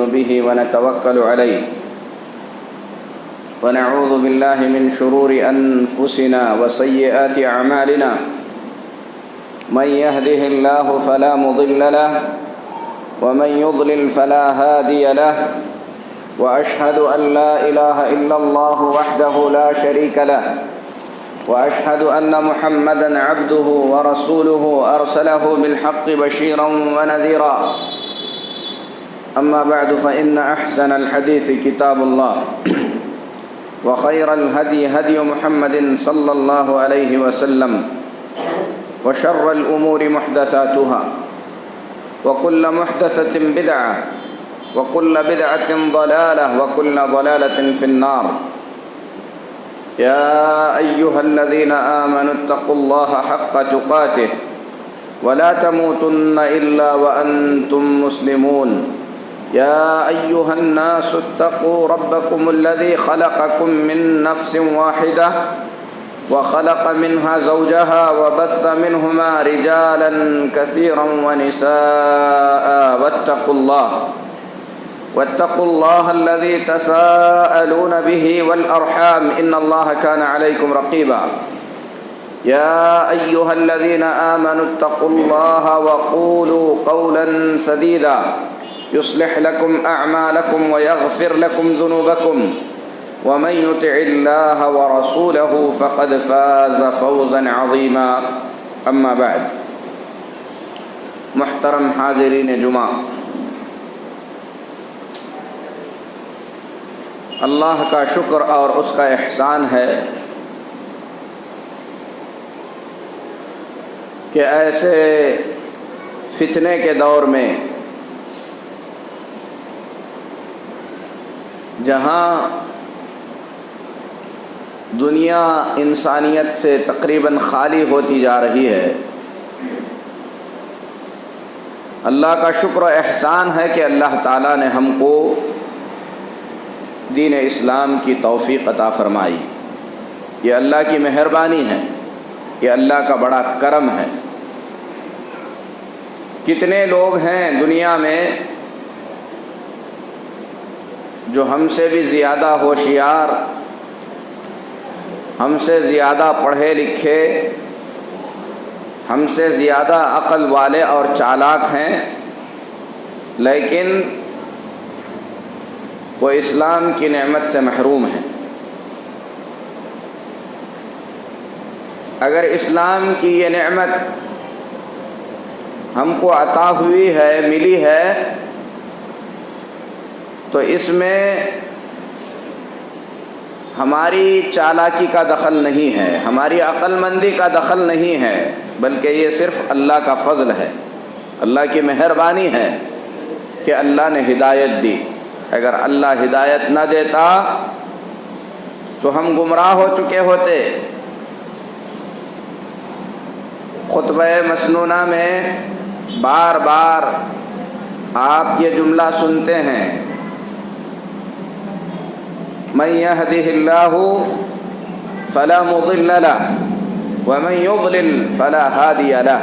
به ونتوكل عليه ونعوذ بالله من شرور أنفسنا وسيئات أعمالنا من يهده الله فلا مضل له ومن يضلل فلا هادي له وأشهد أن لا إله إلا الله وحده لا شريك له وأشهد أن محمدًا عبده ورسوله أرسله بالحق بشيرا ونذيرا أما بعد فإن أحسن الحديث كتاب الله وخير الهدي هدي محمد صلى الله عليه وسلم وشر الأمور محدثاتها وكل محدثة بدعة وكل بدعة ضلالة وكل ضلالة في النار يا أيها الذين آمنوا اتقوا الله حق تقاته ولا تموتن إلا وأنتم مسلمون يا أيها الناس اتقوا ربكم الذي خلقكم من نفس واحدة وخلق منها زوجها وبث منهما رجالا كثيرا ونساء واتقوا الله الذي تساءلون به والأرحام إن الله كان عليكم رقيبا يا أيها الذين آمنوا اتقوا الله وقولوا قولا سديدا يصلح لكم أعمالكم ويغفر لكم ذنوبكم ومن يطع الله ورسوله فقد فاز فوزا عظيما أما بعد محترم حاضرین جمعہ، اللہ کا شکر اور اس کا احسان ہے کہ ایسے فتنے کے دور میں جہاں دنیا انسانیت سے تقریباً خالی ہوتی جا رہی ہے، اللہ کا شکر و احسان ہے کہ اللہ تعالیٰ نے ہم کو دین اسلام کی توفیق عطا فرمائی۔ یہ اللہ کی مہربانی ہے، یہ اللہ کا بڑا کرم ہے۔ کتنے لوگ ہیں دنیا میں جو ہم سے بھی زیادہ ہوشیار، ہم سے زیادہ پڑھے لکھے، ہم سے زیادہ عقل والے اور چالاک ہیں، لیکن وہ اسلام کی نعمت سے محروم ہیں۔ اگر اسلام کی یہ نعمت ہم کو عطا ہوئی ہے، ملی ہے، تو اس میں ہماری چالاکی کا دخل نہیں ہے، ہماری عقل مندی کا دخل نہیں ہے، بلکہ یہ صرف اللہ کا فضل ہے، اللہ کی مہربانی ہے کہ اللہ نے ہدایت دی۔ اگر اللہ ہدایت نہ دیتا تو ہم گمراہ ہو چکے ہوتے۔ خطبہ مسنونہ میں بار بار آپ یہ جملہ سنتے ہیں، من يهده الله فلا مضل له ومن يضلل فلا هادي له۔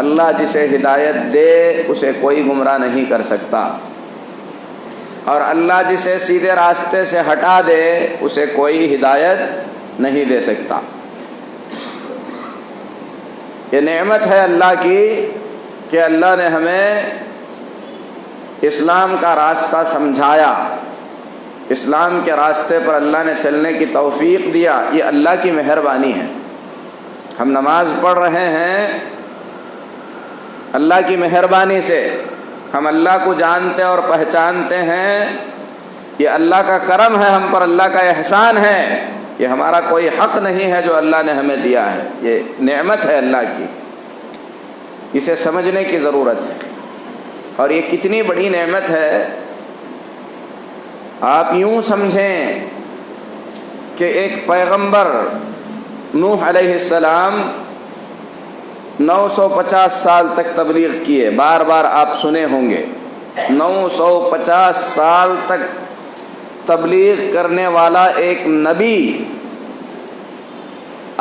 اللہ جسے ہدایت دے اسے کوئی گمراہ نہیں کر سکتا، اور اللہ جسے سیدھے راستے سے ہٹا دے اسے کوئی ہدایت نہیں دے سکتا۔ یہ نعمت ہے اللہ کی کہ اللہ نے ہمیں اسلام کا راستہ سمجھایا، اسلام کے راستے پر اللہ نے چلنے کی توفیق دیا۔ یہ اللہ کی مہربانی ہے۔ ہم نماز پڑھ رہے ہیں اللہ کی مہربانی سے، ہم اللہ کو جانتے اور پہچانتے ہیں، یہ اللہ کا کرم ہے ہم پر، اللہ کا احسان ہے، یہ ہمارا کوئی حق نہیں ہے جو اللہ نے ہمیں دیا ہے، یہ نعمت ہے اللہ کی، اسے سمجھنے کی ضرورت ہے۔ اور یہ کتنی بڑی نعمت ہے، آپ یوں سمجھیں کہ ایک پیغمبر نوح علیہ السلام 950 سال تک تبلیغ کیے، بار بار آپ سنے ہوں گے 950 سال تک تبلیغ کرنے والا ایک نبی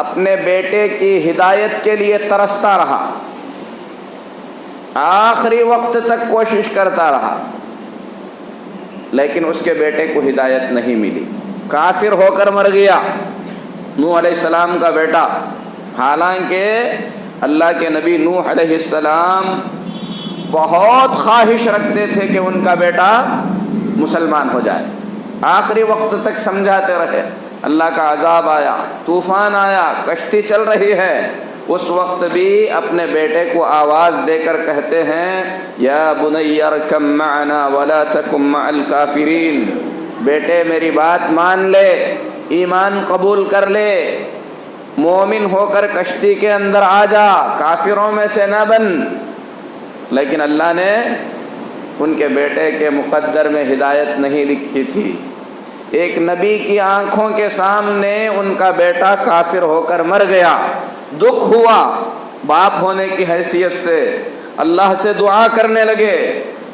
اپنے بیٹے کی ہدایت کے لیے ترستا رہا، آخری وقت تک کوشش کرتا رہا، لیکن اس کے بیٹے کو ہدایت نہیں ملی، کافر ہو کر مر گیا نوح علیہ السلام کا بیٹا، حالانکہ اللہ کے نبی نوح علیہ السلام بہت خواہش رکھتے تھے کہ ان کا بیٹا مسلمان ہو جائے، آخری وقت تک سمجھاتے رہے، اللہ کا عذاب آیا، طوفان آیا، کشتی چل رہی ہے، اس وقت بھی اپنے بیٹے کو آواز دے کر کہتے ہیں یا بنی ارکب معنا ولا تکن مع الکافرین، بیٹے میری بات مان لے، ایمان قبول کر لے، مومن ہو کر کشتی کے اندر آ جا، کافروں میں سے نہ بن۔ لیکن اللہ نے ان کے بیٹے کے مقدر میں ہدایت نہیں لکھی تھی، ایک نبی کی آنکھوں کے سامنے ان کا بیٹا کافر ہو کر مر گیا، دکھ ہوا، باپ ہونے کی حیثیت سے اللہ سے دعا کرنے لگے،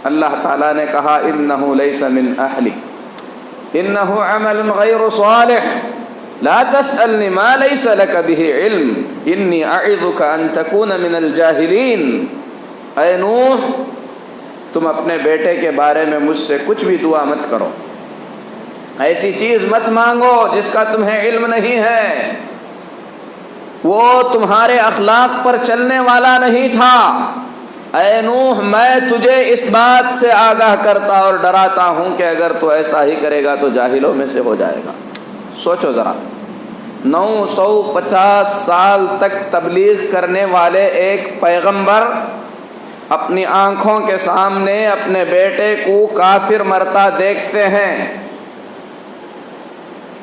اللہ تعالیٰ نے کہا انہ لیس من اہلک انہ عمل غیر صالح لا تسألنی ما لیس لک بہ علم انی اعظک ان تکون من الجاہلین۔ اے نوح، تم اپنے بیٹے کے بارے میں مجھ سے کچھ بھی دعا مت کرو، ایسی چیز مت مانگو جس کا تمہیں علم نہیں ہے، وہ تمہارے اخلاق پر چلنے والا نہیں تھا۔ اے نوح، میں تجھے اس بات سے آگاہ کرتا اور ڈراتا ہوں کہ اگر تو ایسا ہی کرے گا تو جاہلوں میں سے ہو جائے گا۔ سوچو ذرا، 950 سال تک تبلیغ کرنے والے ایک پیغمبر اپنی آنکھوں کے سامنے اپنے بیٹے کو کافر مرتا دیکھتے ہیں،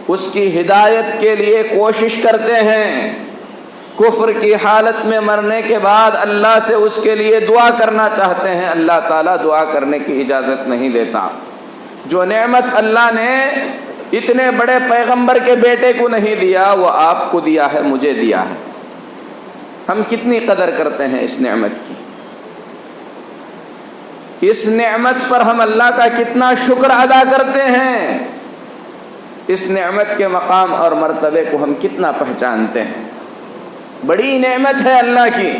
اس کی ہدایت کے لیے کوشش کرتے ہیں، کفر کی حالت میں مرنے کے بعد اللہ سے اس کے لیے دعا کرنا چاہتے ہیں، اللہ تعالیٰ دعا کرنے کی اجازت نہیں دیتا۔ جو نعمت اللہ نے اتنے بڑے پیغمبر کے بیٹے کو نہیں دیا، وہ آپ کو دیا ہے، مجھے دیا ہے۔ ہم کتنی قدر کرتے ہیں اس نعمت کی، اس نعمت پر ہم اللہ کا کتنا شکر ادا کرتے ہیں، اس نعمت کے مقام اور مرتبے کو ہم کتنا پہچانتے ہیں۔ بڑی نعمت ہے اللہ کی،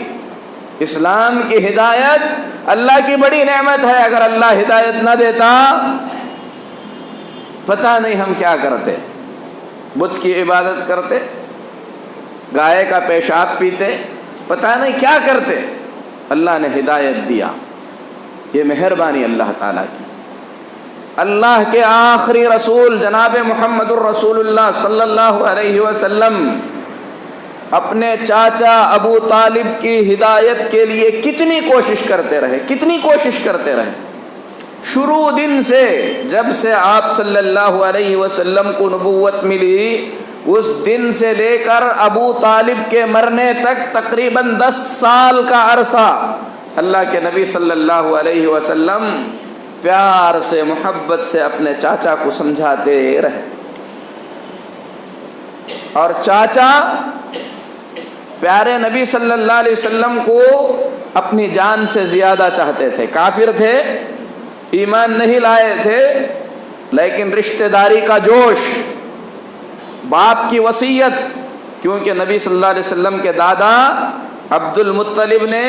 اسلام کی ہدایت اللہ کی بڑی نعمت ہے، اگر اللہ ہدایت نہ دیتا پتہ نہیں ہم کیا کرتے، بت کی عبادت کرتے، گائے کا پیشاب پیتے، پتہ نہیں کیا کرتے۔ اللہ نے ہدایت دیا، یہ مہربانی اللہ تعالیٰ کی۔ اللہ کے آخری رسول جناب محمد الرسول اللہ صلی اللہ علیہ وسلم اپنے چاچا ابو طالب کی ہدایت کے لیے کتنی کوشش کرتے رہے، شروع دن سے، جب سے آپ صلی اللہ علیہ وسلم کو نبوت ملی، اس دن سے لے کر ابو طالب کے مرنے تک تقریباً 10 سال کا عرصہ اللہ کے نبی صلی اللہ علیہ وسلم پیار سے، محبت سے اپنے چاچا کو سمجھاتے رہے، اور چاچا پیارے نبی صلی اللہ علیہ وسلم کو اپنی جان سے زیادہ چاہتے تھے، کافر تھے، ایمان نہیں لائے تھے، لیکن رشتہ داری کا جوش، باپ کی وصیت، کیونکہ نبی صلی اللہ علیہ وسلم کے دادا عبد المطلب نے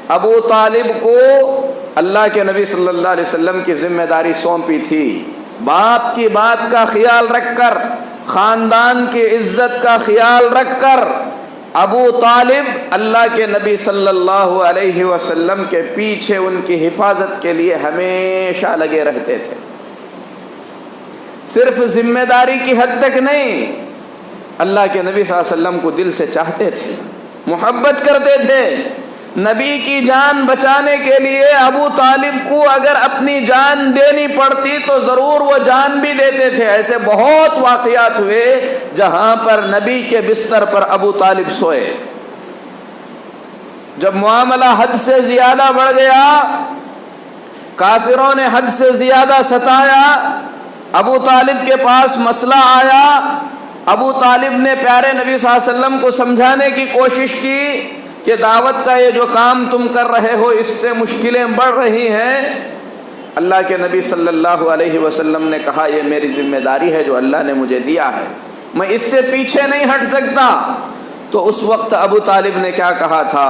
ابو طالب کو اللہ کے نبی صلی اللہ علیہ وسلم کی ذمہ داری سونپی تھی، باپ کی بات کا خیال رکھ کر، خاندان کی عزت کا خیال رکھ کر ابو طالب اللہ کے نبی صلی اللہ علیہ وسلم کے پیچھے ان کی حفاظت کے لیے ہمیشہ لگے رہتے تھے، صرف ذمہ داری کی حد تک نہیں، اللہ کے نبی صلی اللہ علیہ وسلم کو دل سے چاہتے تھے، محبت کرتے تھے۔ نبی کی جان بچانے کے لیے ابو طالب کو اگر اپنی جان دینی پڑتی تو ضرور وہ جان بھی دیتے تھے۔ ایسے بہت واقعات ہوئے جہاں پر نبی کے بستر پر ابو طالب سوئے۔ جب معاملہ حد سے زیادہ بڑھ گیا، کافروں نے حد سے زیادہ ستایا، ابو طالب کے پاس مسئلہ آیا، ابو طالب نے پیارے نبی صلی اللہ علیہ وسلم کو سمجھانے کی کوشش کی کہ دعوت کا یہ جو کام تم کر رہے ہو اس سے مشکلیں بڑھ رہی ہیں۔ اللہ کے نبی صلی اللہ علیہ وسلم نے کہا یہ میری ذمہ داری ہے جو اللہ نے مجھے دیا ہے، میں اس سے پیچھے نہیں ہٹ سکتا۔ تو اس وقت ابو طالب نے کیا کہا تھا؟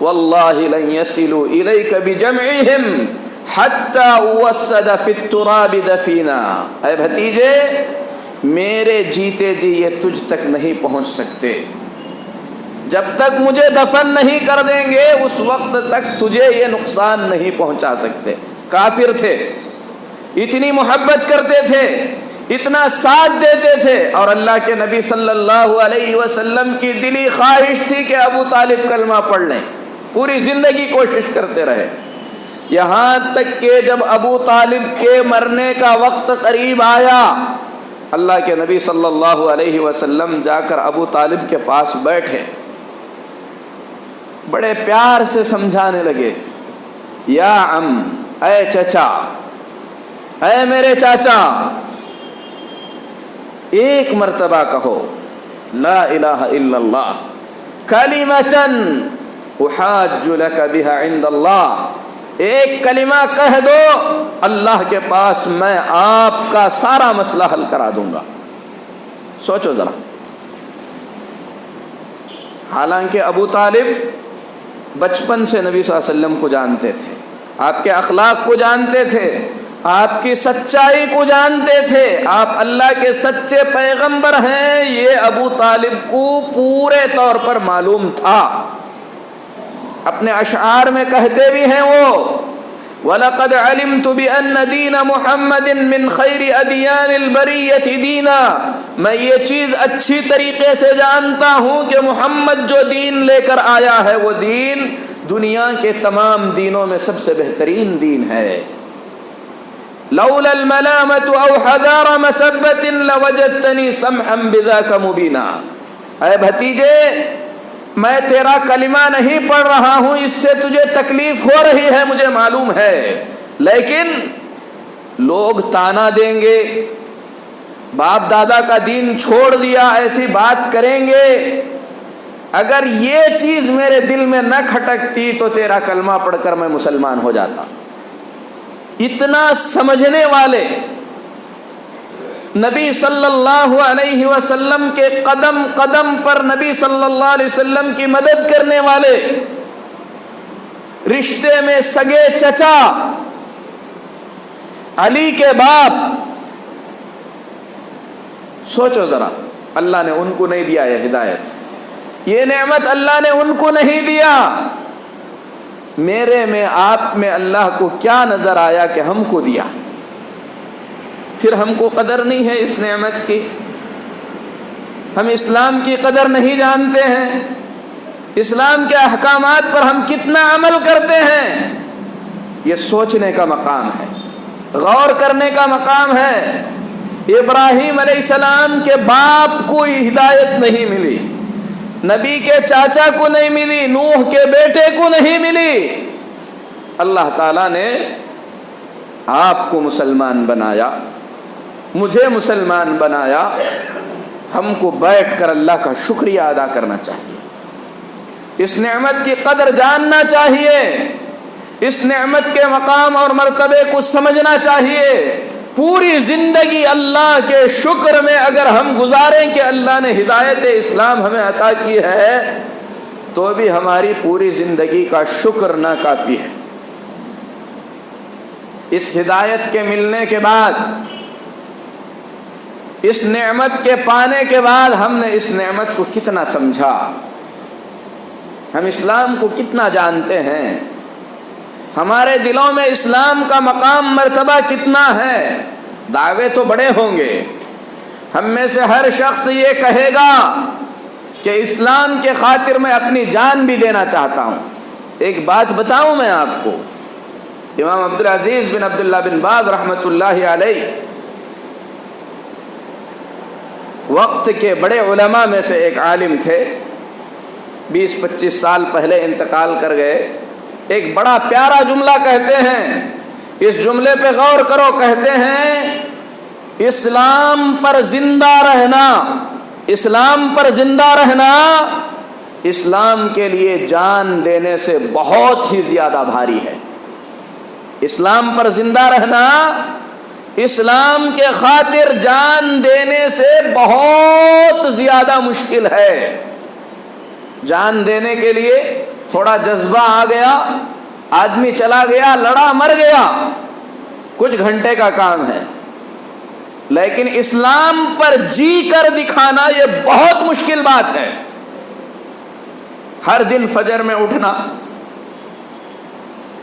واللہ لن يصلوا الیک بجمعہم حتی وسد فی التراب دفینا، اے بھتیجے میرے جیتے جی یہ تجھ تک نہیں پہنچ سکتے، جب تک مجھے دفن نہیں کر دیں گے اس وقت تک تجھے یہ نقصان نہیں پہنچا سکتے۔ کافر تھے، اتنی محبت کرتے تھے، اتنا ساتھ دیتے تھے، اور اللہ کے نبی صلی اللہ علیہ وسلم کی دلی خواہش تھی کہ ابو طالب کلمہ پڑھ لیں، پوری زندگی کوشش کرتے رہے، یہاں تک کہ جب ابو طالب کے مرنے کا وقت قریب آیا، اللہ کے نبی صلی اللہ علیہ وسلم جا کر ابو طالب کے پاس بیٹھے، بڑے پیار سے سمجھانے لگے، یا عم، اے چچا، اے میرے چاچا، ایک مرتبہ کہو لا الہ الا اللہ کلمۃ احاج لک بہا عند اللہ، ایک کلمہ کہہ دو، اللہ کے پاس میں آپ کا سارا مسئلہ حل کرا دوں گا۔ سوچو ذرا، حالانکہ ابو طالب بچپن سے نبی صلی اللہ علیہ وسلم کو جانتے تھے، آپ کے اخلاق کو جانتے تھے، آپ کی سچائی کو جانتے تھے، آپ اللہ کے سچے پیغمبر ہیں، یہ ابو طالب کو پورے طور پر معلوم تھا۔ اپنے اشعار میں کہتے بھی ہیں وہ، وَلَقَدْ عَلِمْتُ بِأَنَّ دِينَ مُحَمَّدٍ مِّن خَيْرِ أَدْيَانِ الْبَرِيَّةِ دِينًا، میں یہ چیز اچھی طریقے سے جانتا ہوں کہ محمد جو دین لے کر آیا ہے وہ دین دنیا کے تمام دینوں میں سب سے بہترین دین ہے۔ لولا الملامة او حذار مسبة لوجدتنی سمحا بذاک مبینا، اے بھتیجے میں تیرا کلمہ نہیں پڑھ رہا ہوں، اس سے تجھے تکلیف ہو رہی ہے مجھے معلوم ہے، لیکن لوگ تانا دیں گے، باپ دادا کا دین چھوڑ دیا، ایسی بات کریں گے، اگر یہ چیز میرے دل میں نہ کھٹکتی تو تیرا کلمہ پڑھ کر میں مسلمان ہو جاتا۔ اتنا سمجھنے والے، نبی صلی اللہ علیہ وسلم کے قدم قدم پر نبی صلی اللہ علیہ وسلم کی مدد کرنے والے، رشتے میں سگے چچا، علی کے باپ، سوچو ذرا، اللہ نے ان کو نہیں دیا یہ ہدایت، یہ نعمت اللہ نے ان کو نہیں دیا، میرے میں آپ میں اللہ کو کیا نظر آیا کہ ہم کو دیا؟ پھر ہم کو قدر نہیں ہے اس نعمت کی، ہم اسلام کی قدر نہیں جانتے ہیں، اسلام کے احکامات پر ہم کتنا عمل کرتے ہیں، یہ سوچنے کا مقام ہے، غور کرنے کا مقام ہے۔ ابراہیم علیہ السلام کے باپ کو ہدایت نہیں ملی، نبی کے چاچا کو نہیں ملی، نوح کے بیٹے کو نہیں ملی، اللہ تعالیٰ نے آپ کو مسلمان بنایا، مجھے مسلمان بنایا، ہم کو بیٹھ کر اللہ کا شکریہ ادا کرنا چاہیے، اس نعمت کی قدر جاننا چاہیے، اس نعمت کے مقام اور مرتبے کو سمجھنا چاہیے۔ پوری زندگی اللہ کے شکر میں اگر ہم گزاریں کہ اللہ نے ہدایت اسلام ہمیں عطا کی ہے، تو بھی ہماری پوری زندگی کا شکر ناکافی ہے۔ اس ہدایت کے ملنے کے بعد، اس نعمت کے پانے کے بعد ہم نے اس نعمت کو کتنا سمجھا، ہم اسلام کو کتنا جانتے ہیں، ہمارے دلوں میں اسلام کا مقام مرتبہ کتنا ہے۔ دعوے تو بڑے ہوں گے، ہم میں سے ہر شخص یہ کہے گا کہ اسلام کے خاطر میں اپنی جان بھی دینا چاہتا ہوں۔ ایک بات بتاؤں میں آپ کو، امام عبدالعزیز بن عبداللہ بن باز رحمۃ اللہ علیہ وقت کے بڑے علماء میں سے ایک عالم تھے، 20-25 سال پہلے انتقال کر گئے۔ ایک بڑا پیارا جملہ کہتے ہیں، اس جملے پہ غور کرو، کہتے ہیں اسلام پر زندہ رہنا، اسلام پر زندہ رہنا اسلام کے لیے جان دینے سے بہت ہی زیادہ بھاری ہے۔ اسلام پر زندہ رہنا اسلام کے خاطر جان دینے سے بہت زیادہ مشکل ہے۔ جان دینے کے لیے تھوڑا جذبہ آ گیا، آدمی چلا گیا، لڑا، مر گیا، کچھ گھنٹے کا کام ہے، لیکن اسلام پر جی کر دکھانا یہ بہت مشکل بات ہے۔ ہر دن فجر میں اٹھنا،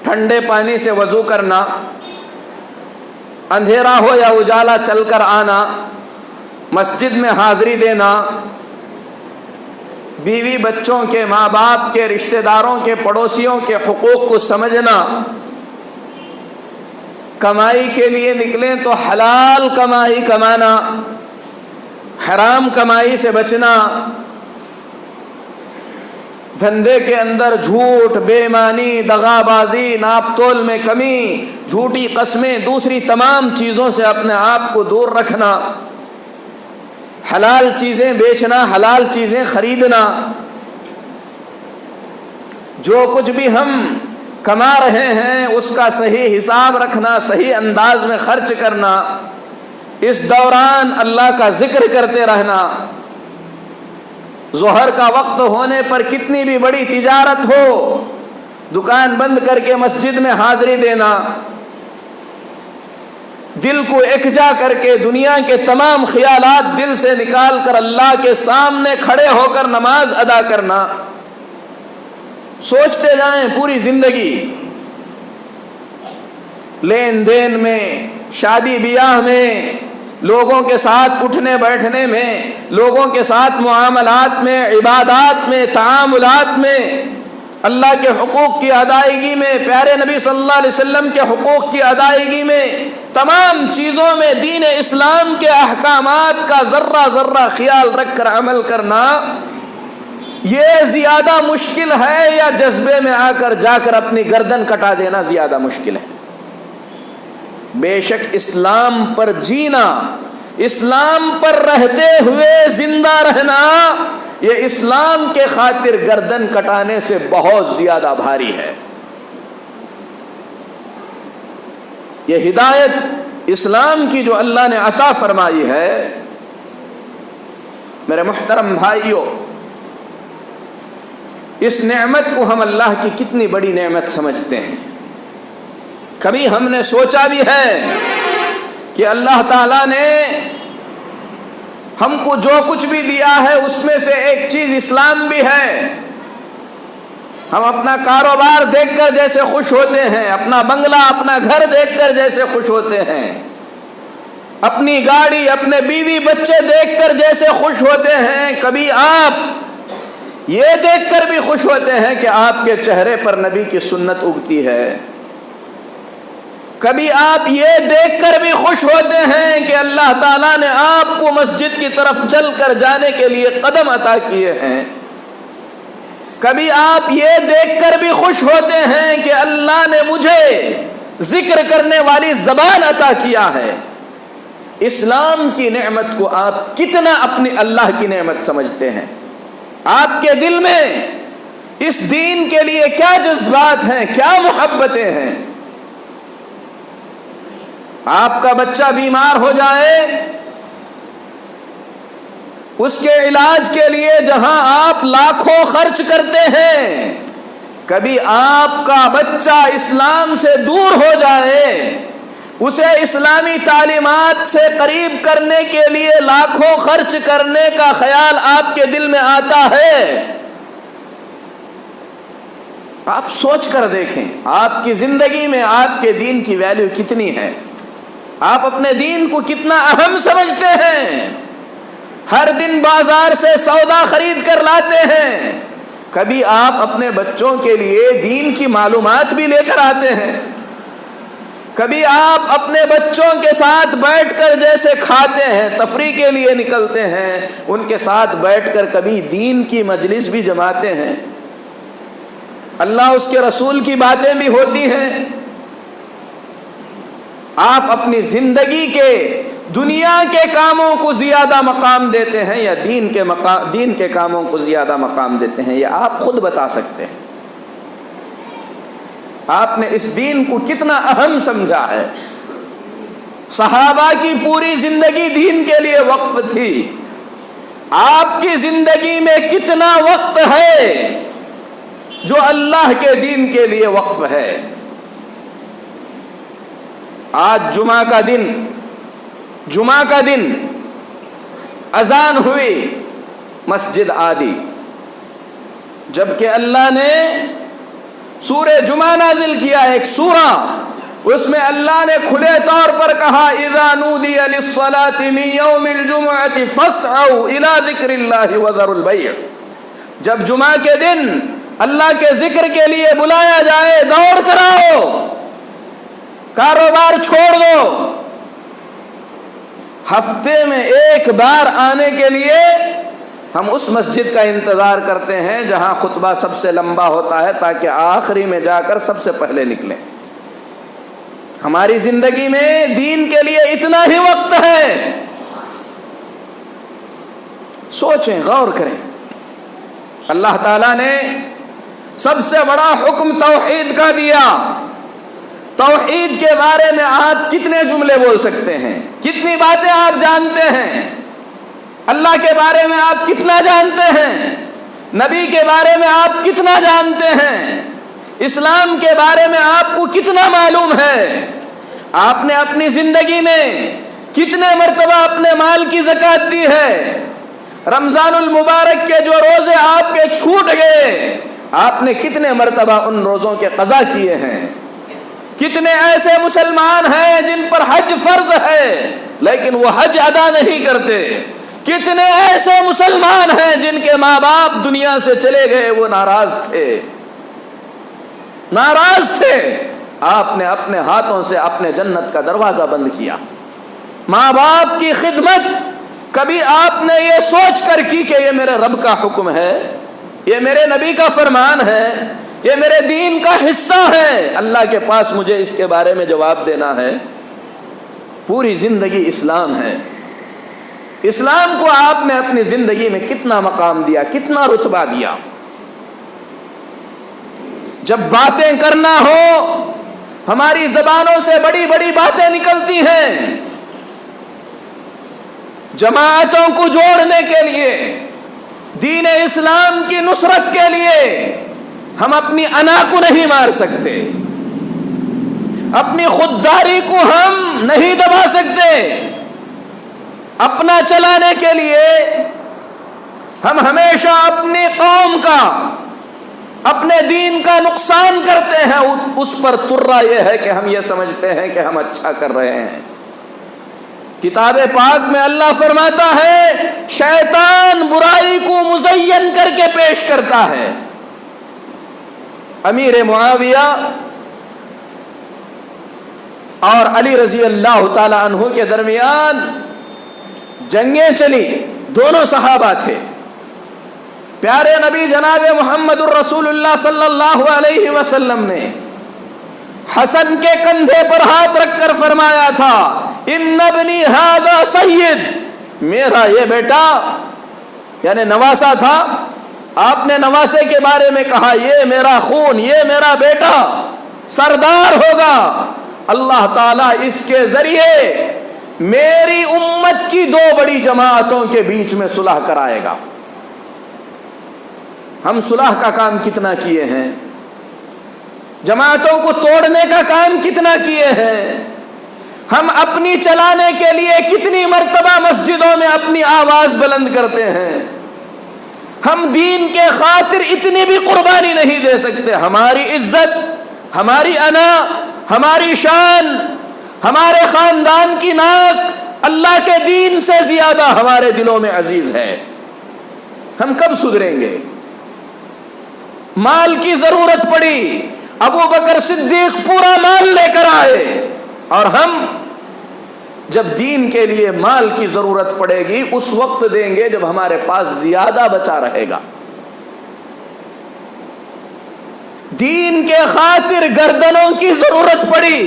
ٹھنڈے پانی سے وضو کرنا، اندھیرا ہو یا اجالا چل کر آنا، مسجد میں حاضری دینا، بیوی بچوں کے، ماں باپ کے، رشتہ داروں کے، پڑوسیوں کے حقوق کو سمجھنا، کمائی کے لیے نکلیں تو حلال کمائی کمانا، حرام کمائی سے بچنا، دھندے کے اندر جھوٹ، بے ایمانی، دغا بازی، ناپ تول میں کمی، جھوٹی قسمیں، دوسری تمام چیزوں سے اپنے آپ کو دور رکھنا، حلال چیزیں بیچنا، حلال چیزیں خریدنا، جو کچھ بھی ہم کما رہے ہیں اس کا صحیح حساب رکھنا، صحیح انداز میں خرچ کرنا، اس دوران اللہ کا ذکر کرتے رہنا، ظہر کا وقت ہونے پر کتنی بھی بڑی تجارت ہو دکان بند کر کے مسجد میں حاضری دینا، دل کو اکجا کر کے دنیا کے تمام خیالات دل سے نکال کر اللہ کے سامنے کھڑے ہو کر نماز ادا کرنا۔ سوچتے جائیں پوری زندگی، لین دین میں، شادی بیاہ میں، لوگوں کے ساتھ اٹھنے بیٹھنے میں، لوگوں کے ساتھ معاملات میں، عبادات میں، تعاملات میں، اللہ کے حقوق کی ادائیگی میں، پیارے نبی صلی اللہ علیہ وسلم کے حقوق کی ادائیگی میں، تمام چیزوں میں دین اسلام کے احکامات کا ذرہ ذرہ خیال رکھ کر عمل کرنا، یہ زیادہ مشکل ہے یا جذبے میں آ کر جا کر اپنی گردن کٹا دینا زیادہ مشکل ہے؟ بے شک اسلام پر جینا، اسلام پر رہتے ہوئے زندہ رہنا، یہ اسلام کے خاطر گردن کٹانے سے بہت زیادہ بھاری ہے۔ یہ ہدایت اسلام کی جو اللہ نے عطا فرمائی ہے، میرے محترم بھائیوں، اس نعمت کو ہم اللہ کی کتنی بڑی نعمت سمجھتے ہیں۔ کبھی ہم نے سوچا بھی ہے کہ اللہ تعالیٰ نے ہم کو جو کچھ بھی دیا ہے اس میں سے ایک چیز اسلام بھی ہے۔ ہم اپنا کاروبار دیکھ کر جیسے خوش ہوتے ہیں، اپنا بنگلہ، اپنا گھر دیکھ کر جیسے خوش ہوتے ہیں، اپنی گاڑی، اپنے بیوی بچے دیکھ کر جیسے خوش ہوتے ہیں، کبھی آپ یہ دیکھ کر بھی خوش ہوتے ہیں کہ آپ کے چہرے پر نبی کی سنت اگتی ہے، کبھی آپ یہ دیکھ کر بھی خوش ہوتے ہیں کہ اللہ تعالیٰ نے آپ کو مسجد کی طرف چل کر جانے کے لیے قدم عطا کیے ہیں، کبھی آپ یہ دیکھ کر بھی خوش ہوتے ہیں کہ اللہ نے مجھے ذکر کرنے والی زبان عطا کیا ہے۔ اسلام کی نعمت کو آپ کتنا اپنی اللہ کی نعمت سمجھتے ہیں؟ آپ کے دل میں اس دین کے لیے کیا جذبات ہیں، کیا محبتیں ہیں؟ آپ کا بچہ بیمار ہو جائے، اس کے علاج کے لیے جہاں آپ لاکھوں خرچ کرتے ہیں، کبھی آپ کا بچہ اسلام سے دور ہو جائے، اسے اسلامی تعلیمات سے قریب کرنے کے لیے لاکھوں خرچ کرنے کا خیال آپ کے دل میں آتا ہے؟ آپ سوچ کر دیکھیں آپ کی زندگی میں آپ کے دین کی ویلیو کتنی ہے، آپ اپنے دین کو کتنا اہم سمجھتے ہیں؟ ہر دن بازار سے سودا خرید کر لاتے ہیں، کبھی آپ اپنے بچوں کے لیے دین کی معلومات بھی لے کر آتے ہیں، کبھی آپ اپنے بچوں کے ساتھ بیٹھ کر جیسے کھاتے ہیں، تفریح کے لیے نکلتے ہیں، ان کے ساتھ بیٹھ کر کبھی دین کی مجلس بھی جماتے ہیں، اللہ اس کے رسول کی باتیں بھی ہوتی ہیں۔ آپ اپنی زندگی کے دنیا کے کاموں کو زیادہ مقام دیتے ہیں یا دین کے کاموں کو زیادہ مقام دیتے ہیں؟ یہ آپ خود بتا سکتے ہیں۔ آپ نے اس دین کو کتنا اہم سمجھا ہے؟ صحابہ کی پوری زندگی دین کے لیے وقف تھی، آپ کی زندگی میں کتنا وقت ہے جو اللہ کے دین کے لیے وقف ہے۔ آج جمعہ کا دن اذان ہوئی، مسجد آدی، جبکہ اللہ نے سورہ جمعہ نازل کیا، ایک سورہ، اس میں اللہ نے کھلے طور پر کہا اذا نودی للصلاة من یوم الجمعة فاسعوا الى ذکر اللہ وذروا البیع۔ جب جمعہ کے دن اللہ کے ذکر کے لیے بلایا جائے، دوڑ کر آؤ، کاروبار چھوڑ دو۔ ہفتے میں ایک بار آنے کے لیے ہم اس مسجد کا انتظار کرتے ہیں جہاں خطبہ سب سے لمبا ہوتا ہے تاکہ آخری میں جا کر سب سے پہلے نکلیں۔ ہماری زندگی میں دین کے لیے اتنا ہی وقت ہے۔ سوچیں، غور کریں، اللہ تعالیٰ نے سب سے بڑا حکم توحید کا دیا۔ توحید کے بارے میں آپ کتنے جملے بول سکتے ہیں؟ کتنی باتیں آپ جانتے ہیں؟ اللہ کے بارے میں آپ کتنا جانتے ہیں؟ نبی کے بارے میں آپ کتنا جانتے ہیں؟ اسلام کے بارے میں آپ کو کتنا معلوم ہے؟ آپ نے اپنی زندگی میں کتنے مرتبہ اپنے مال کی زکوٰۃ دی ہے؟ رمضان المبارک کے جو روزے آپ کے چھوٹ گئے، آپ نے کتنے مرتبہ ان روزوں کے قضا کیے ہیں؟ کتنے ایسے مسلمان ہیں جن پر حج فرض ہے لیکن وہ حج ادا نہیں کرتے؟ کتنے ایسے مسلمان ہیں جن کے ماں باپ دنیا سے چلے گئے، وہ ناراض تھے۔ آپ نے اپنے ہاتھوں سے اپنے جنت کا دروازہ بند کیا۔ ماں باپ کی خدمت کبھی آپ نے یہ سوچ کر کی کہ یہ میرے رب کا حکم ہے، یہ میرے نبی کا فرمان ہے، یہ میرے دین کا حصہ ہے، اللہ کے پاس مجھے اس کے بارے میں جواب دینا ہے؟ پوری زندگی اسلام ہے۔ اسلام کو آپ نے اپنی زندگی میں کتنا مقام دیا، کتنا رتبہ دیا؟ جب باتیں کرنا ہو، ہماری زبانوں سے بڑی بڑی باتیں نکلتی ہیں۔ جماعتوں کو جوڑنے کے لیے، دین اسلام کی نصرت کے لیے ہم اپنی انا کو نہیں مار سکتے، اپنی خودداری کو ہم نہیں دبا سکتے۔ اپنا چلانے کے لیے ہم ہمیشہ اپنی قوم کا، اپنے دین کا نقصان کرتے ہیں۔ اس پر ترا یہ ہے کہ ہم یہ سمجھتے ہیں کہ ہم اچھا کر رہے ہیں۔ کتاب پاک میں اللہ فرماتا ہے شیطان برائی کو مزین کر کے پیش کرتا ہے۔ امیر معاویہ اور علی رضی اللہ تعالی عنہ کے درمیان جنگیں چلی، دونوں صحابہ تھے۔ پیارے نبی جناب محمد الرسول اللہ صلی اللہ علیہ وسلم نے حسن کے کندھے پر ہاتھ رکھ کر فرمایا تھا ان ابنی ھذا سید، میرا یہ بیٹا، یعنی نواسا تھا، آپ نے نواسے کے بارے میں کہا یہ میرا خون، یہ میرا بیٹا سردار ہوگا، اللہ تعالیٰ اس کے ذریعے میری امت کی دو بڑی جماعتوں کے بیچ میں صلح کرائے گا۔ ہم صلح کا کام کتنا کیے ہیں؟ جماعتوں کو توڑنے کا کام کتنا کیے ہیں؟ ہم اپنی چلانے کے لیے کتنی مرتبہ مسجدوں میں اپنی آواز بلند کرتے ہیں؟ ہم دین کے خاطر اتنی بھی قربانی نہیں دے سکتے۔ ہماری عزت، ہماری انا، ہماری شان، ہمارے خاندان کی ناک اللہ کے دین سے زیادہ ہمارے دلوں میں عزیز ہے۔ ہم کب سدھریں گے؟ مال کی ضرورت پڑی، ابو بکر صدیق پورا مال لے کر آئے، اور ہم جب دین کے لیے مال کی ضرورت پڑے گی اس وقت دیں گے جب ہمارے پاس زیادہ بچا رہے گا۔ دین کے خاطر گردنوں کی ضرورت پڑی،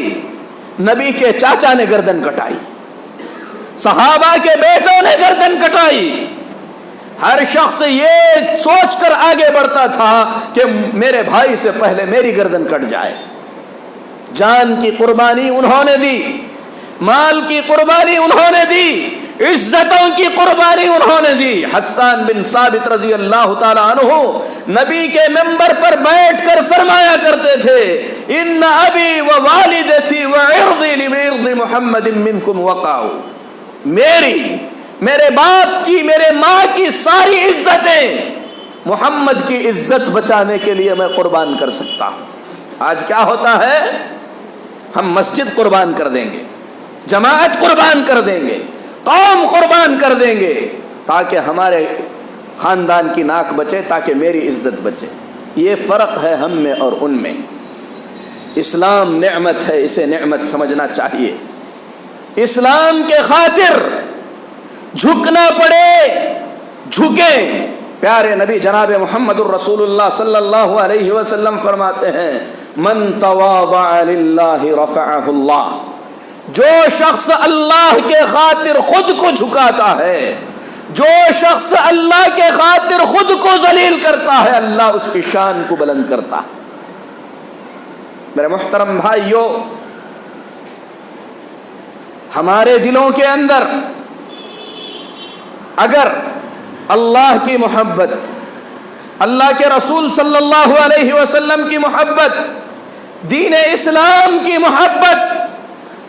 نبی کے چاچا نے گردن کٹائی، صحابہ کے بیٹوں نے گردن کٹائی۔ ہر شخص یہ سوچ کر آگے بڑھتا تھا کہ میرے بھائی سے پہلے میری گردن کٹ جائے۔ جان کی قربانی انہوں نے دی، مال کی قربانی انہوں نے دی، عزتوں کی قربانی انہوں نے دی. حسان بن ثابت رضی اللہ تعالی عنہ نبی کے منبر پر بیٹھ کر فرمایا کرتے تھے ان ابی و والدتی و عرضی لعرض محمد منکم وقع. میرے باپ کی، میرے ماں کی ساری عزتیں محمد کی عزت بچانے کے لیے میں قربان کر سکتا ہوں. آج کیا ہوتا ہے؟ ہم مسجد قربان کر دیں گے، جماعت قربان کر دیں گے، قوم قربان کر دیں گے تاکہ ہمارے خاندان کی ناک بچے، تاکہ میری عزت بچے. یہ فرق ہے ہم میں اور ان میں. اسلام نعمت ہے، اسے نعمت سمجھنا چاہیے. اسلام کے خاطر جھکنا پڑے جھکیں. پیارے نبی جناب محمد الرسول اللہ صلی اللہ علیہ وسلم فرماتے ہیں من تواضع للہ رفعہ اللہ. جو شخص اللہ کے خاطر خود کو جھکاتا ہے، جو شخص اللہ کے خاطر خود کو ذلیل کرتا ہے، اللہ اس کی شان کو بلند کرتا ہے. میرے محترم بھائیوں، ہمارے دلوں کے اندر اگر اللہ کی محبت، اللہ کے رسول صلی اللہ علیہ وسلم کی محبت، دین اسلام کی محبت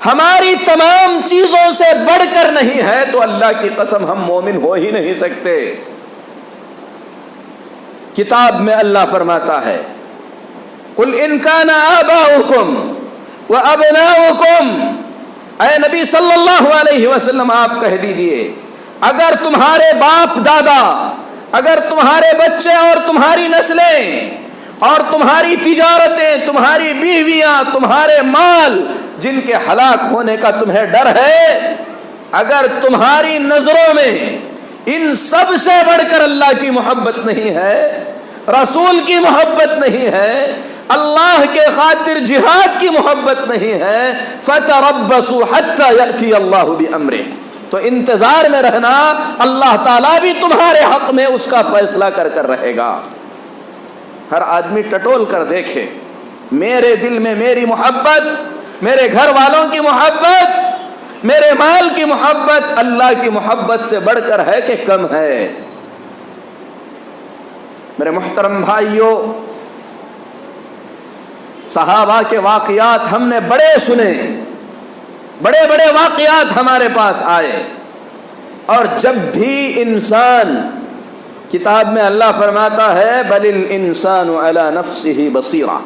ہماری تمام چیزوں سے بڑھ کر نہیں ہے تو اللہ کی قسم ہم مومن ہو ہی نہیں سکتے. کتاب میں اللہ فرماتا ہے قل ان کان آباؤکم وابناؤکم. اے نبی صلی اللہ علیہ وسلم آپ کہہ دیجئے اگر تمہارے باپ دادا، اگر تمہارے بچے اور تمہاری نسلیں اور تمہاری تجارتیں، تمہاری بیویاں، تمہارے مال جن کے ہلاک ہونے کا تمہیں ڈر ہے، اگر تمہاری نظروں میں ان سب سے بڑھ کر اللہ کی محبت نہیں ہے، رسول کی محبت نہیں ہے، اللہ کے خاطر جہاد کی محبت نہیں ہے، فتربصوا حتى يأتي اللہ بأمرہ. تو انتظار میں رہنا، اللہ تعالیٰ بھی تمہارے حق میں اس کا فیصلہ کر کر رہے گا. ہر آدمی ٹٹول کر دیکھے میرے دل میں میری محبت، میرے گھر والوں کی محبت، میرے مال کی محبت اللہ کی محبت سے بڑھ کر ہے کہ کم ہے. میرے محترم بھائیوں، صحابہ کے واقعات ہم نے بڑے سنے، بڑے بڑے واقعات ہمارے پاس آئے. اور جب بھی انسان، کتاب میں اللہ فرماتا ہے بل الانسان علی نفسہ بصیرہ،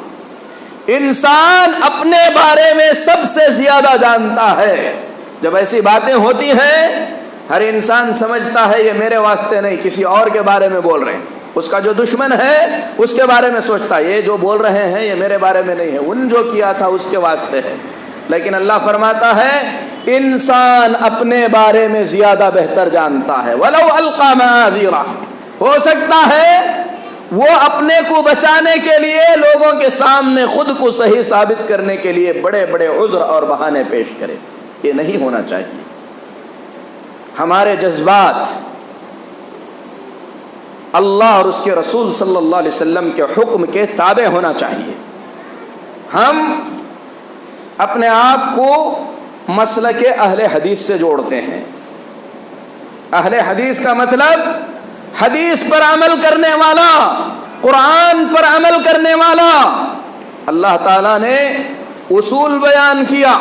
انسان اپنے بارے میں سب سے زیادہ جانتا ہے. جب ایسی باتیں ہوتی ہیں ہر انسان سمجھتا ہے یہ میرے واسطے نہیں، کسی اور کے بارے میں بول رہے ہیں. اس کا جو دشمن ہے اس کے بارے میں سوچتا ہے یہ جو بول رہے ہیں یہ میرے بارے میں نہیں ہے، ان جو کیا تھا اس کے واسطے ہے. لیکن اللہ فرماتا ہے انسان اپنے بارے میں زیادہ بہتر جانتا ہے. وَلَوْ أَلْقَى مَعَاذِيرَهُ، ہو سکتا ہے وہ اپنے کو بچانے کے لیے لوگوں کے سامنے خود کو صحیح ثابت کرنے کے لیے بڑے بڑے عذر اور بہانے پیش کرے. یہ نہیں ہونا چاہیے. ہمارے جذبات اللہ اور اس کے رسول صلی اللہ علیہ وسلم کے حکم کے تابع ہونا چاہیے. ہم اپنے آپ کو مسلک اہل حدیث سے جوڑتے ہیں. اہل حدیث کا مطلب حدیث پر عمل کرنے والا، قرآن پر عمل کرنے والا. اللہ تعالیٰ نے اصول بیان کیا.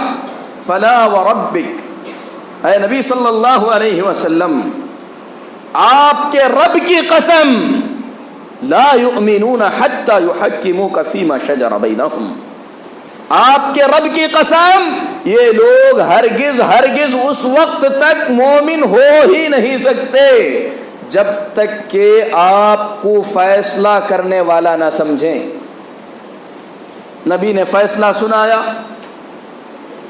فلا وربک، اے نبی صلی اللہ علیہ وسلم آپ کے رب کی قسم، لا یؤمنون حتی یحکموک فیما شجر بینہم، آپ کے رب کی قسم یہ لوگ ہرگز ہرگز اس وقت تک مومن ہو ہی نہیں سکتے جب تک کہ آپ کو فیصلہ کرنے والا نہ سمجھیں. نبی نے فیصلہ سنایا.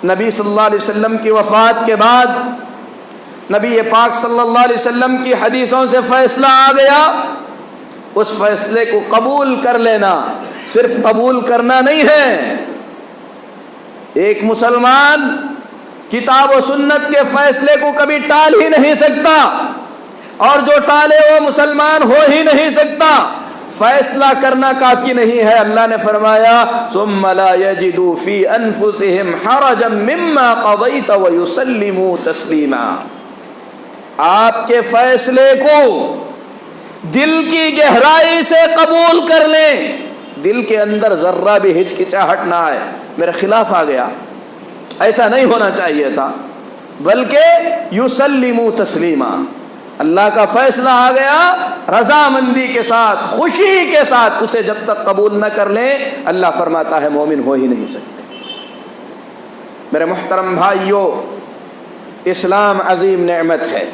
نبی صلی اللہ علیہ وسلم کی وفات کے بعد نبی پاک صلی اللہ علیہ وسلم کی حدیثوں سے فیصلہ آ گیا. اس فیصلے کو قبول کر لینا صرف قبول کرنا نہیں ہے. ایک مسلمان کتاب و سنت کے فیصلے کو کبھی ٹال ہی نہیں سکتا، اور جو ٹالے وہ مسلمان ہو ہی نہیں سکتا. فیصلہ کرنا کافی نہیں ہے. اللہ نے فرمایا ثم لا يجدوا في انفسهم حرجا مما قضيت ويسلموا تسلیما. آپ کے فیصلے کو دل کی گہرائی سے قبول کر لیں، دل کے اندر ذرہ بھی ہچکچاہٹ نہ آئے میرے خلاف آ گیا، ایسا نہیں ہونا چاہیے تھا، بلکہ یسلموا تسلیما، اللہ کا فیصلہ آ گیا رضامندی کے ساتھ، خوشی کے ساتھ اسے جب تک قبول نہ کر لیں اللہ فرماتا ہے مومن ہو ہی نہیں سکتے۔ میرے محترم بھائیوں، اسلام عظیم نعمت ہے،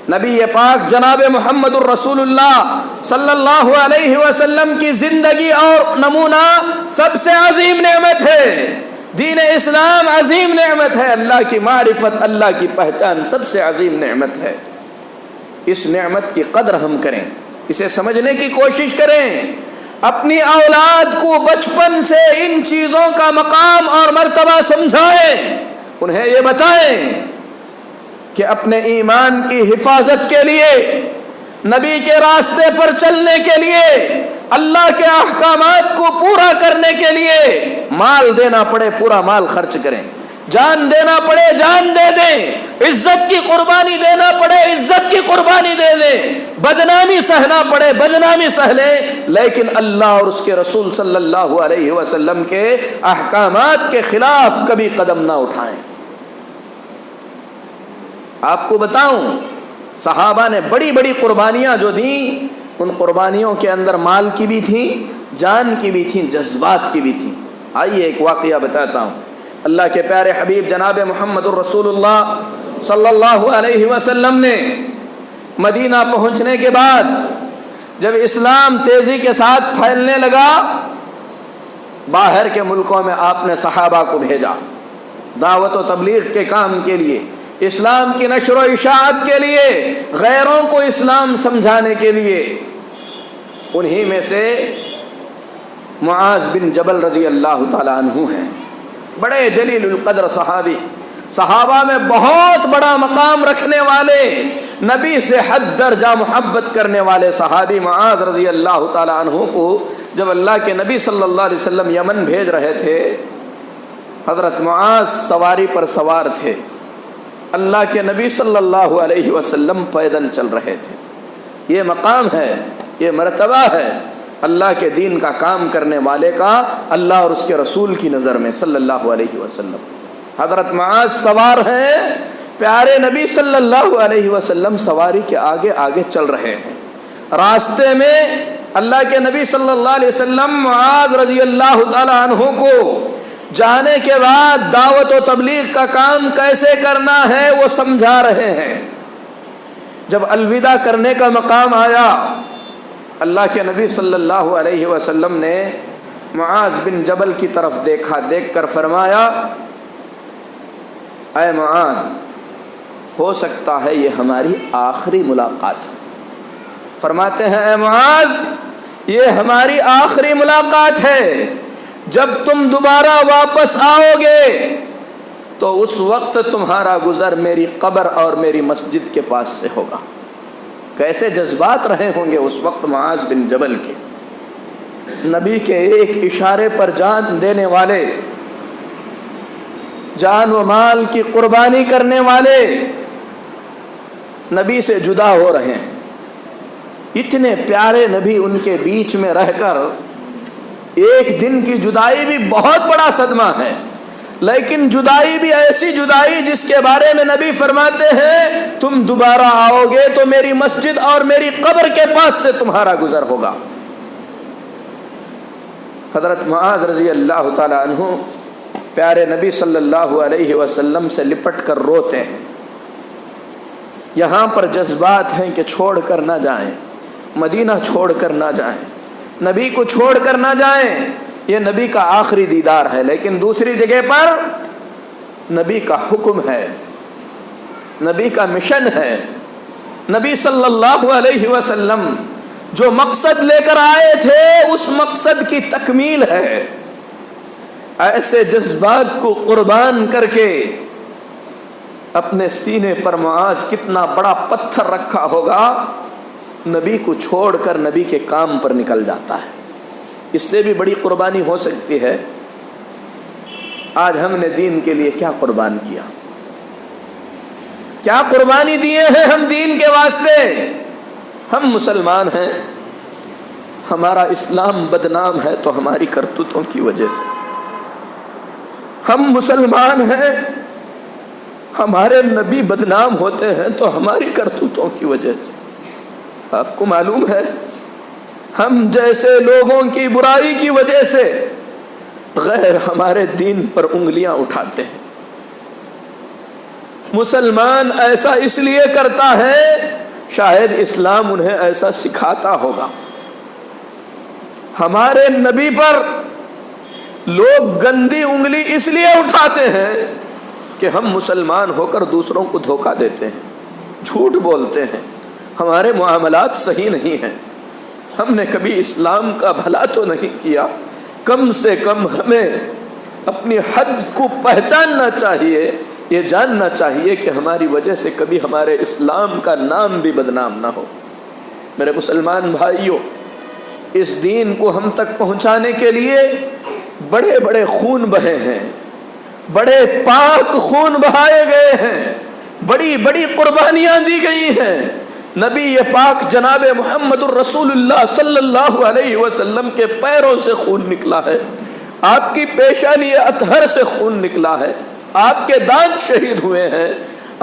نبی پاک جناب محمد الرسول اللہ صلی اللہ علیہ وسلم کی زندگی اور نمونہ سب سے عظیم نعمت ہے، دین اسلام عظیم نعمت ہے، اللہ کی معرفت، اللہ کی پہچان سب سے عظیم نعمت ہے۔ اس نعمت کی قدر ہم کریں، اسے سمجھنے کی کوشش کریں، اپنی اولاد کو بچپن سے ان چیزوں کا مقام اور مرتبہ سمجھائیں، انہیں یہ بتائیں کہ اپنے ایمان کی حفاظت کے لیے، نبی کے راستے پر چلنے کے لیے، اللہ کے احکامات کو پورا کرنے کے لیے مال دینا پڑے پورا مال خرچ کریں، جان دینا پڑے جان دے دیں، عزت کی قربانی دینا پڑے عزت کی قربانی دے دیں، بدنامی سہنا پڑے بدنامی سہ لیں، لیکن اللہ اور اس کے رسول صلی اللہ علیہ وسلم کے احکامات کے خلاف کبھی قدم نہ اٹھائیں۔ آپ کو بتاؤں، صحابہ نے بڑی بڑی قربانیاں جو دیں، ان قربانیوں کے اندر مال کی بھی تھیں، جان کی بھی تھیں، جذبات کی بھی تھیں۔ آئیے ایک واقعہ بتاتا ہوں۔ اللہ کے پیارے حبیب جناب محمد الرسول اللہ صلی اللہ علیہ وسلم نے مدینہ پہنچنے کے بعد جب اسلام تیزی کے ساتھ پھیلنے لگا، باہر کے ملکوں میں آپ نے صحابہ کو بھیجا دعوت و تبلیغ کے کام کے لیے، اسلام کی نشر و اشاعت کے لیے، غیروں کو اسلام سمجھانے کے لیے۔ انہی میں سے معاذ بن جبل رضی اللہ تعالی عنہ ہیں، بڑے جلیل القدر صحابی، صحابہ میں بہت بڑا مقام رکھنے والے، نبی سے حد درجہ محبت کرنے والے صحابی معاذ رضی اللہ تعالی عنہ کو جب اللہ کے نبی صلی اللہ علیہ وسلم یمن بھیج رہے تھے، حضرت معاذ سواری پر سوار تھے، اللہ کے نبی صلی اللہ علیہ وسلم پیدل چل رہے تھے۔ یہ مقام ہے، یہ مرتبہ ہے اللہ کے دین کا کام کرنے والے کا، اللہ اور اس کے رسول کی نظر میں صلی اللہ علیہ وسلم۔ حضرت معاذ سوار ہیں، پیارے نبی صلی اللہ علیہ وسلم سواری کے آگے آگے چل رہے ہیں۔ راستے میں اللہ کے نبی صلی اللہ علیہ وسلم معاذ رضی اللہ تعالی عنہ کو جانے کے بعد دعوت و تبلیغ کا کام کیسے کرنا ہے وہ سمجھا رہے ہیں۔ جب الوداع کرنے کا مقام آیا، اللہ کے نبی صلی اللہ علیہ وسلم نے معاذ بن جبل کی طرف دیکھا، دیکھ کر فرمایا، اے معاذ، ہو سکتا ہے یہ ہماری آخری ملاقات ہو۔ فرماتے ہیں اے معاذ، یہ ہماری آخری ملاقات ہے، جب تم دوبارہ واپس آؤ گے تو اس وقت تمہارا گزر میری قبر اور میری مسجد کے پاس سے ہوگا۔ کیسے جذبات رہے ہوں گے اس وقت معاذ بن جبل کے، نبی کے ایک اشارے پر جان دینے والے، جان و مال کی قربانی کرنے والے، نبی سے جدا ہو رہے ہیں۔ اتنے پیارے نبی ان کے بیچ میں رہ کر ایک دن کی جدائی بھی بہت بڑا صدمہ ہے، لیکن جدائی بھی ایسی جدائی جس کے بارے میں نبی فرماتے ہیں تم دوبارہ آؤ گے تو میری مسجد اور میری قبر کے پاس سے تمہارا گزر ہوگا۔ حضرت معاذ رضی اللہ تعالی عنہ پیارے نبی صلی اللہ علیہ وسلم سے لپٹ کر روتے ہیں۔ یہاں پر جذبات ہیں کہ چھوڑ کر نہ جائیں، مدینہ چھوڑ کر نہ جائیں، نبی کو چھوڑ کر نہ جائیں، یہ نبی کا آخری دیدار ہے۔ لیکن دوسری جگہ پر نبی کا حکم ہے، نبی کا مشن ہے، نبی صلی اللہ علیہ وسلم جو مقصد لے کر آئے تھے اس مقصد کی تکمیل ہے۔ ایسے جذبات کو قربان کر کے اپنے سینے پر معاذ کتنا بڑا پتھر رکھا ہوگا، نبی کو چھوڑ کر نبی کے کام پر نکل جاتا ہے۔ اس سے بھی بڑی قربانی ہو سکتی ہے۔ آج ہم نے دین کے لیے کیا قربان کیا؟ کیا قربانی دیے ہیں ہم دین کے واسطے؟ ہم مسلمان ہیں، ہمارا اسلام بدنام ہے تو ہماری کرتوتوں کی وجہ سے۔ ہم مسلمان ہیں، ہمارے نبی بدنام ہوتے ہیں تو ہماری کرتوتوں کی وجہ سے۔ آپ کو معلوم ہے ہم جیسے لوگوں کی برائی کی وجہ سے غیر ہمارے دین پر انگلیاں اٹھاتے ہیں۔ مسلمان ایسا اس لیے کرتا ہے شاید اسلام انہیں ایسا سکھاتا ہوگا۔ ہمارے نبی پر لوگ گندی انگلی اس لیے اٹھاتے ہیں کہ ہم مسلمان ہو کر دوسروں کو دھوکہ دیتے ہیں، جھوٹ بولتے ہیں، ہمارے معاملات صحیح نہیں ہیں، ہم نے کبھی اسلام کا بھلا تو نہیں کیا۔ کم سے کم ہمیں اپنی حد کو پہچاننا چاہیے، یہ جاننا چاہیے کہ ہماری وجہ سے کبھی ہمارے اسلام کا نام بھی بدنام نہ ہو۔ میرے مسلمان بھائیوں، اس دین کو ہم تک پہنچانے کے لیے بڑے بڑے خون بہے ہیں، بڑے پاک خون بہائے گئے ہیں، بڑی بڑی قربانیاں دی گئی ہیں۔ نبی پاک جناب محمد الرسول اللہ صلی اللہ علیہ وسلم کے پیروں سے خون نکلا ہے، آپ کی پیشانی اطہر سے خون نکلا ہے، آپ کے دانت شہید ہوئے ہیں،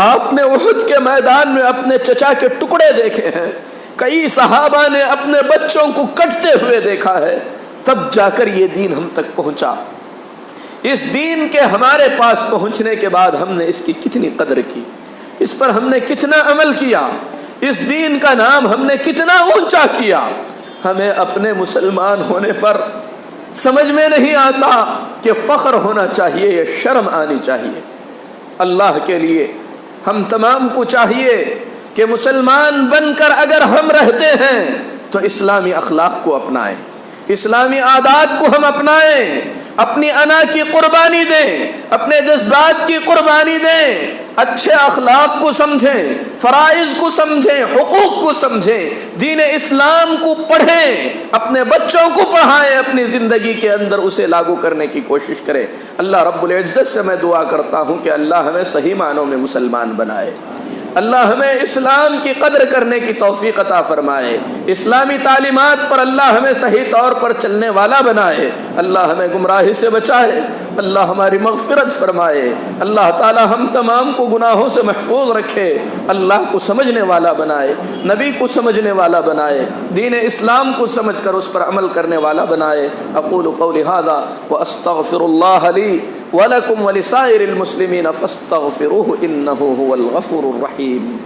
آپ نے احد کے میدان میں اپنے چچا کے ٹکڑے دیکھے ہیں، کئی صحابہ نے اپنے بچوں کو کٹتے ہوئے دیکھا ہے، تب جا کر یہ دین ہم تک پہنچا۔ اس دین کے ہمارے پاس پہنچنے کے بعد ہم نے اس کی کتنی قدر کی، اس پر ہم نے کتنا عمل کیا، اس دین کا نام ہم نے کتنا اونچا کیا۔ ہمیں اپنے مسلمان ہونے پر سمجھ میں نہیں آتا کہ فخر ہونا چاہیے یا شرم آنی چاہیے۔ اللہ کے لیے ہم تمام کو چاہیے کہ مسلمان بن کر اگر ہم رہتے ہیں تو اسلامی اخلاق کو اپنائیں، اسلامی عادات کو ہم اپنائیں، اپنی انا کی قربانی دیں، اپنے جذبات کی قربانی دیں، اچھے اخلاق کو سمجھیں، فرائض کو سمجھیں، حقوق کو سمجھیں، دین اسلام کو پڑھیں، اپنے بچوں کو پڑھائیں، اپنی زندگی کے اندر اسے لاگو کرنے کی کوشش کریں۔ اللہ رب العزت سے میں دعا کرتا ہوں کہ اللہ ہمیں صحیح معنوں میں مسلمان بنائے، اللہ ہمیں اسلام کی قدر کرنے کی توفیق عطا فرمائے، اسلامی تعلیمات پر اللہ ہمیں صحیح طور پر چلنے والا بنائے، اللہ ہمیں گمراہی سے بچائے، اللہ ہماری مغفرت فرمائے، اللہ تعالی ہم تمام کو گناہوں سے محفوظ رکھے، اللہ کو سمجھنے والا بنائے، نبی کو سمجھنے والا بنائے، دین اسلام کو سمجھ کر اس پر عمل کرنے والا بنائے۔ اقول قولی ھذا واستغفر اللہ لی ولکم ولسائر المسلمین فاستغفروہ انہ ھو الغفور الرحیم۔